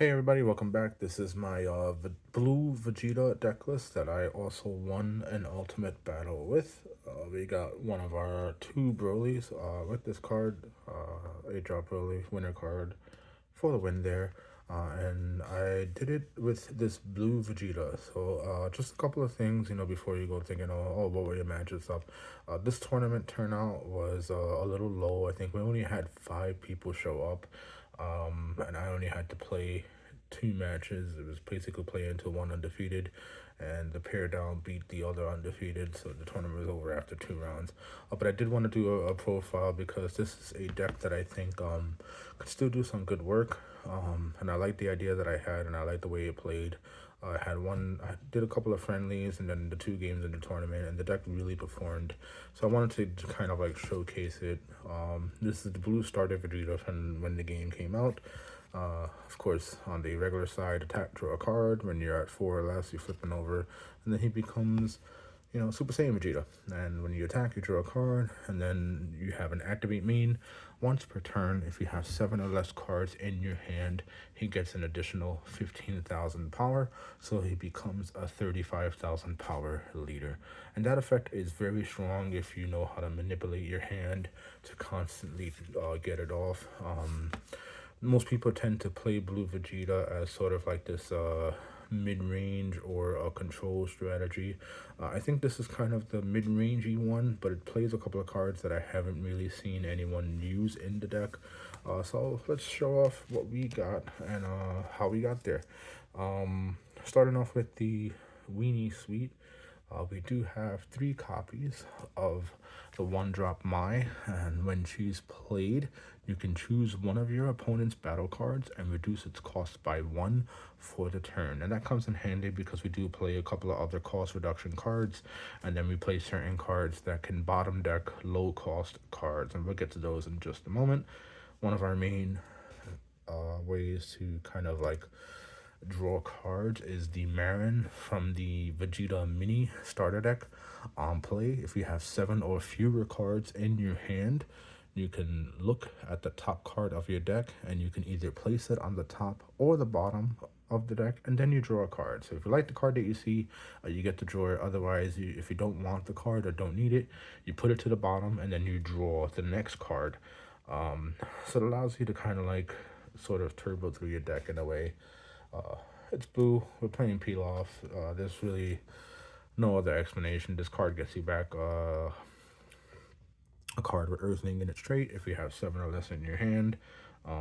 Hey everybody, welcome back. This is my blue Vegeta deck list that I also won an ultimate battle with. We got one of our two Broly's with this card, 8-drop Broly winner card for the win there. And I did it with this blue Vegeta. So just a couple of things, before you go thinking, oh, what were your matches up? This tournament turnout was a little low. I think we only had 5 people show up, and I only had to play 2 matches. It was basically playing to one undefeated, and the pair down beat the other undefeated, so the tournament was over after 2 rounds. But I did want to do a profile because this is a deck that I think could still do some good work. And I like the idea that I had, and I like the way it played. I did a couple of friendlies, and then the 2 games in the tournament, and the deck really performed. So I wanted to kind of like showcase it. This is the blue starter Vegeta from when the game came out. Of course, on the regular side, attack, draw a card. When you're at 4 or less, you flip him over, and then he becomes, Super Saiyan Vegeta. And when you attack, you draw a card, and then you have an activate main. Once per turn, if you have 7 or less cards in your hand, he gets an additional 15,000 power, so he becomes a 35,000 power leader. And that effect is very strong if you know how to manipulate your hand to constantly get it off. Most people tend to play Blue Vegeta as sort of like this mid-range or a control strategy. I think this is kind of the mid-rangey one, but it plays a couple of cards that I haven't really seen anyone use in the deck. So let's show off what we got and how we got there. Starting off with the Weenie Suite. We do have 3 copies of the one drop Mai, and when she's played, you can choose one of your opponent's battle cards and reduce its cost by 1 for the turn. And that comes in handy because we do play a couple of other cost reduction cards, and then we play certain cards that can bottom deck low cost cards, and we'll get to those in just a moment. One of our main ways to kind of like draw cards is the Marin from the Vegeta Mini starter deck. On play, if you have 7 or fewer cards in your hand, you can look at the top card of your deck and you can either place it on the top or the bottom of the deck, and then you draw a card. So if you like the card that you see, you get to draw it. Otherwise, if you don't want the card or don't need it, you put it to the bottom and then you draw the next card. So it allows you to kind of like sort of turbo through your deck in a way. uh, it's blue. We're playing peel off. There's really no other explanation. This card gets you back a card with Earthling in its trait if you have 7 or less in your hand.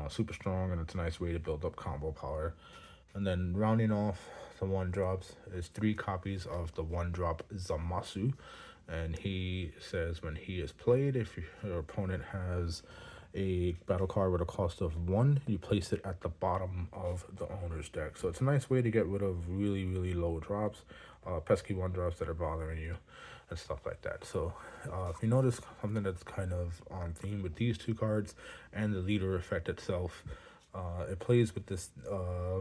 Super strong, and it's a nice way to build up combo power. And then rounding off the one drops is 3 copies of the one drop Zamasu. And he says when he is played, if your opponent has a battle card with a cost of 1, you place it at the bottom of the owner's deck. So it's a nice way to get rid of really, really low drops, pesky one drops that are bothering you, and stuff like that. So if you notice something that's kind of on theme with these 2 cards and the leader effect itself, it plays with this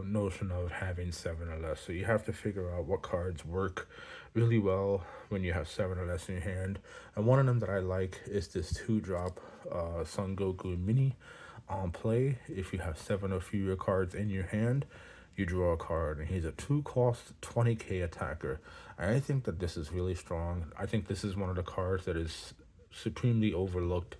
notion of having 7 or less. So you have to figure out what cards work really well when you have 7 or less in your hand. And one of them that I like is this 2-drop Son Goku Mini. On play, if you have 7 or fewer cards in your hand, you draw a card, and he's a 2-cost 20k attacker. I think that this is really strong. I think this is one of the cards that is supremely overlooked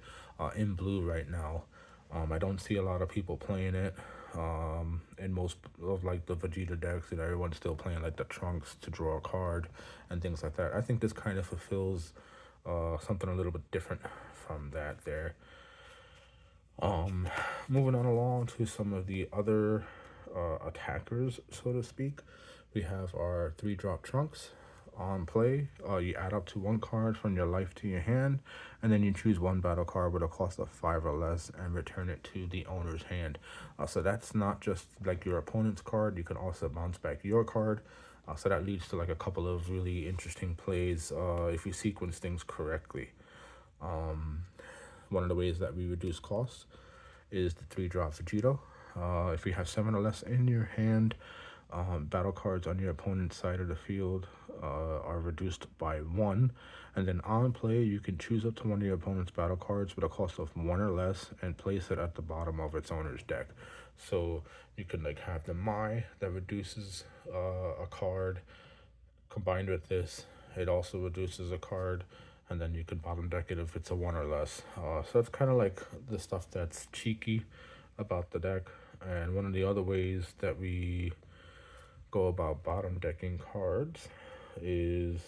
in blue right now. I don't see a lot of people playing it. In most of like the Vegeta decks, and everyone's still playing like the Trunks to draw a card and things like that. I think this kind of fulfills something a little bit different from that there. Moving on along to some of the other attackers, so to speak, we have our 3-drop Trunks. On play, you add up to 1 card from your life to your hand, and then you choose 1 battle card with a cost of 5 or less and return it to the owner's hand. So that's not just like your opponent's card, you can also bounce back your card. So that leads to like a couple of really interesting plays if you sequence things correctly. One of the ways that we reduce costs is the 3-drop Vegeta. If you have 7 or less in your hand, battle cards on your opponent's side of the field are reduced by 1. And then on play, you can choose up to one of your opponent's battle cards with a cost of 1 or less and place it at the bottom of its owner's deck. So you can like have the Mai that reduces a card. Combined with this, it also reduces a card, and then you can bottom deck it if it's a 1 or less. So it's kind of like the stuff that's cheeky about the deck. And one of the other ways that we go about bottom decking cards is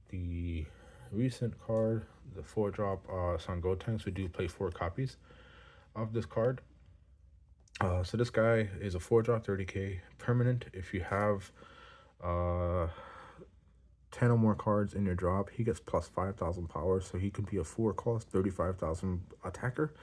the recent card, the 4-drop Son Gotenks. We do play 4 copies of this card. So this guy is a 4-drop 30k permanent. If you have 10 or more cards in your drop, he gets plus 5,000 power, so he could be a 4-cost 35,000 attacker.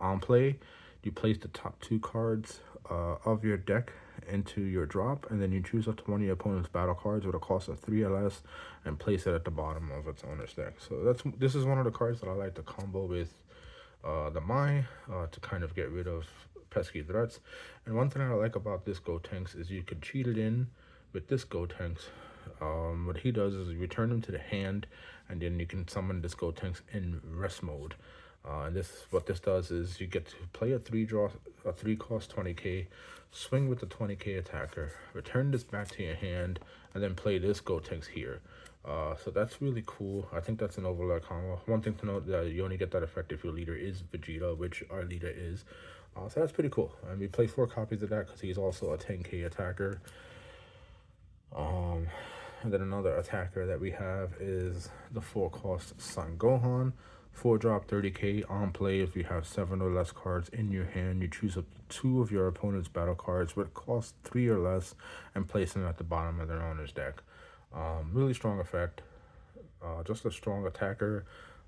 On play, you place the top 2 cards of your deck into your drop, and then you choose up to one of your opponent's battle cards with a cost of 3 or less and place it at the bottom of its owner's deck. So this is one of the cards that I like to combo with the Mai to kind of get rid of pesky threats. And one thing I like about this Gotenks is you can cheat it in with this Gotenks. What he does is you return him to the hand, and then you can summon this Gotenks in rest mode. And what this does is you get to play a 3-cost 20k, swing with the 20k attacker, return this back to your hand, and then play this Gotenks here. So that's really cool. I think that's an overlord combo. One thing to note, that you only get that effect if your leader is Vegeta, which our leader is. So that's pretty cool. And we play 4 copies of that because he's also a 10k attacker. And then another attacker that we have is the 4-cost Son Gohan. 4-drop 30k on play. If you have 7 or less cards in your hand, you choose up 2 of your opponent's battle cards with cost 3 or less and place them at the bottom of their owner's deck. Really strong effect. Just a strong attacker.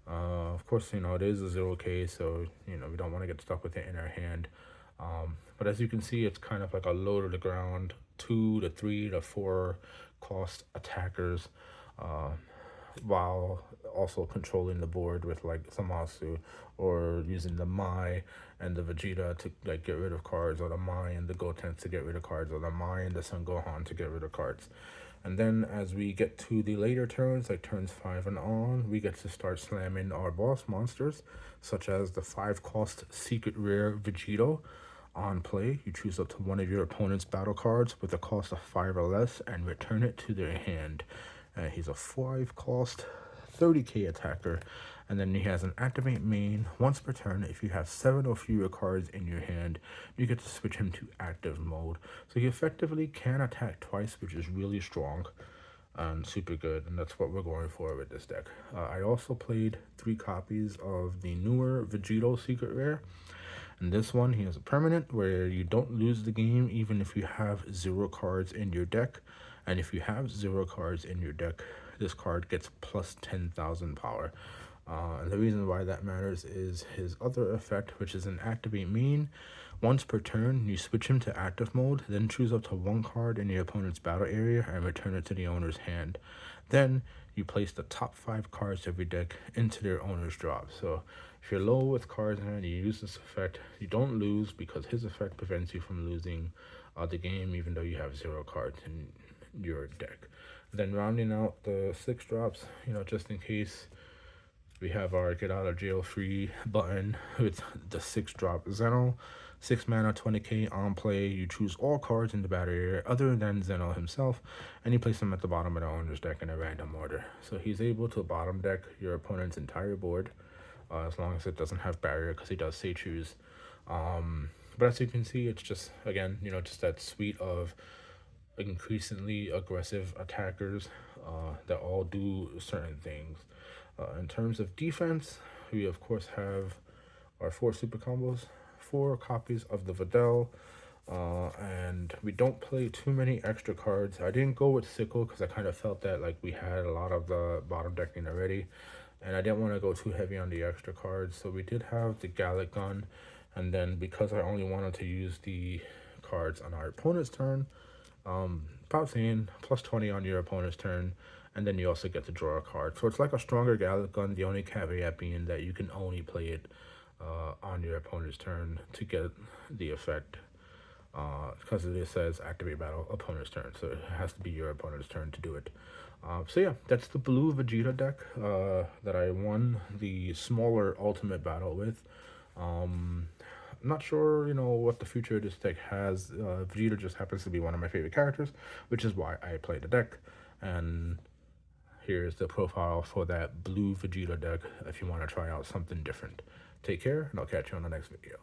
Of course, it is a 0k, so we don't want to get stuck with it in our hand. But as you can see, it's kind of like a low to the ground 2 to 3 to 4 cost attackers, while also controlling the board with like Zamasu, or using the Mai and the Vegeta to like get rid of cards, or the Mai and the Gotenks to get rid of cards, or the Mai and the Son Gohan to get rid of cards. And then as we get to the later turns, like turns 5 and on, we get to start slamming our boss monsters, such as the 5-cost secret rare Vegeta. On play, you choose up to one of your opponent's battle cards with a cost of 5 or less and return it to their hand. He's a 5-cost 30k attacker, and then he has an activate main. Once per turn, if you have 7 or fewer cards in your hand, you get to switch him to active mode. So he effectively can attack twice, which is really strong and super good, and that's what we're going for with this deck. I also played 3 copies of the newer Vegeta secret rare. And this one, he has a permanent where you don't lose the game even if you have 0 cards in your deck. And if you have 0 cards in your deck, this card gets plus 10,000 power. And the reason why that matters is his other effect, which is an activate main. Once per turn, you switch him to active mode, then choose up to 1 card in your opponent's battle area and return it to the owner's hand. Then you place the top 5 cards of your deck into their owner's drop. So if you're low with cards in hand, you use this effect, you don't lose because his effect prevents you from losing the game even though you have 0 cards in your deck. Then rounding out the 6 drops, just in case, we have our get out of jail free button with the 6-drop Zeno. 6 mana, 20k on play. You choose all cards in the battle area other than Zeno himself, and you place them at the bottom of the owner's deck in a random order. So he's able to bottom deck your opponent's entire board, as long as it doesn't have barrier, because he does say choose. But as you can see, it's just, again, just that suite of increasingly aggressive attackers that all do certain things. In terms of defense, we of course have our 4 super combos, 4 copies of the Videl, and we don't play too many extra cards. I didn't go with Sickle because I kind of felt that like we had a lot of the bottom decking already, and I didn't want to go too heavy on the extra cards. So we did have the Gallic Gun, and then because I only wanted to use the cards on our opponent's turn, pops in plus 20 on your opponent's turn, and then you also get to draw a card. So it's like a stronger Gallic Gun, the only caveat being that you can only play it on your opponent's turn to get the effect. because it says activate battle opponent's turn, so it has to be your opponent's turn to do it. So yeah, that's the blue Vegeta deck that I won the smaller ultimate battle with. I'm not sure, what the future of this deck has. Vegeta just happens to be one of my favorite characters, which is why I play the deck. And here's the profile for that blue Vegeta deck if you want to try out something different. Take care, and I'll catch you on the next video.